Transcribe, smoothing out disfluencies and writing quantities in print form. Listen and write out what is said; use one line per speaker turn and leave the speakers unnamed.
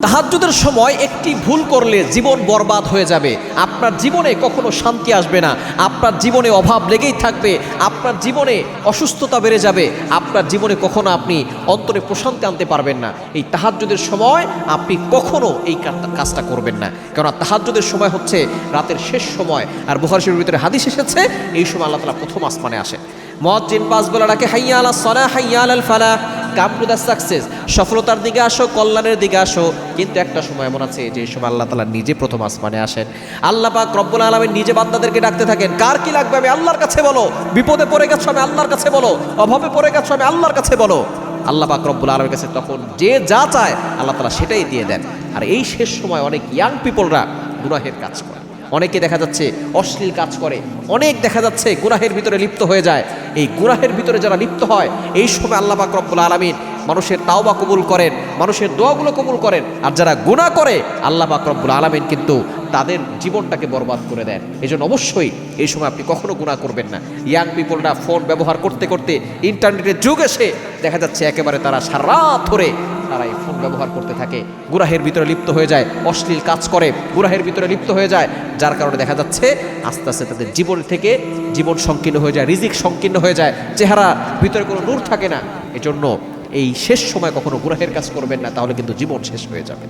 তাহাজ্জুদের সময় একটি ভুল করলে জীবন বরবাদ হয়ে যাবে। আপনার জীবনে কখনো শান্তি আসবে না, আপনার জীবনে অভাব লেগেই থাকবে, আপনার জীবনে অসুস্থতা বেড়ে যাবে, আপনার জীবনে কখনো আপনি অন্তরে প্রশান্তি আনতে পারবেন না। এই তাহাজ্জুদের সময় আপনি কখনো এই কাজটা করবেন না, কারণ তাহাজ্জুদের সময় হচ্ছে রাতের শেষ সময়। আর বুখারী শরীফের ভিতরে হাদিস এসেছে এই সময় আল্লাহ তাআলা প্রথম আসমানে আসে। মুয়াজ্জিন পাঁচ বলে রাখে, হাইয়া আলাস সালাহ, হাইয়া আলাল ফালাহ, কাম টু দ্য সাকসেস, সফলতার দিকে আসো, কল্যাণের দিকে আসো। কিন্তু একটা সময় এমন আছে যে সময় আল্লাহ তাআলা নিজে প্রথম আসমানে আসেন। আল্লাহ পাক রব্বুল আলামিন নিজে বান্দাদেরকে ডাকতে থাকেন, কার কি লাগবে আমি আল্লাহর কাছে বলো, বিপদে পড়ে গেছো আমি আল্লাহর কাছে বলো, অভাবে পড়ে গেছো আমি আল্লাহর কাছে বলো। আল্লাহ পাক রব্বুল আলামিনের কাছে তখন যে যা চায় আল্লাহ তাআলা সেটাই দিয়ে দেন। আর এই শেষ সময় অনেক ইয়াং পিপলরা গুনাহের কাজ করে, অনেকে দেখা যাচ্ছে অশ্লীল কাজ করে, অনেক দেখা যাচ্ছে গুনাহের ভিতরে লিপ্ত হয়ে যায়। এই গুনাহের ভিতরে যারা লিপ্ত হয় এই সময় আল্লাহ পাক রব্বুল আলামিন মানুষের তাওবা কবুল করেন, মানুষের দোয়াগুলো কবুল করেন। আর যারা গুনাহ করে আল্লাহ পাক রব্বুল আলামিন কিন্তু তাদের জীবনটাকে বরবাদ করে দেন। এই জন্য অবশ্যই এই সময় আপনি কখনো গুনাহ করবেন না। ইয়াং পিপলরা ফোন ব্যবহার করতে করতে, ইন্টারনেটের যুগ এসে দেখা যাচ্ছে একেবারে তারা সারা রাত ধরে তারা এই ফোন ব্যবহার করতে থাকে, গুনাহের ভিতরে লিপ্ত হয়ে যায়, অশ্লীল কাজ করে, গুনাহের ভিতরে লিপ্ত হয়ে যায়। যার কারণে দেখা যাচ্ছে আস্তে আস্তে তাদের জীবন থেকে জীবন সংকীর্ণ হয়ে যায়, রিজিক সংকীর্ণ হয়ে যায়, চেহারা ভিতরে কোনো নূর থাকে না। এজন্য এই শেষ সময় কখনো গুনাহের কাজ করবেন না, তাহলে কিন্তু জীবন শেষ হয়ে যাবে।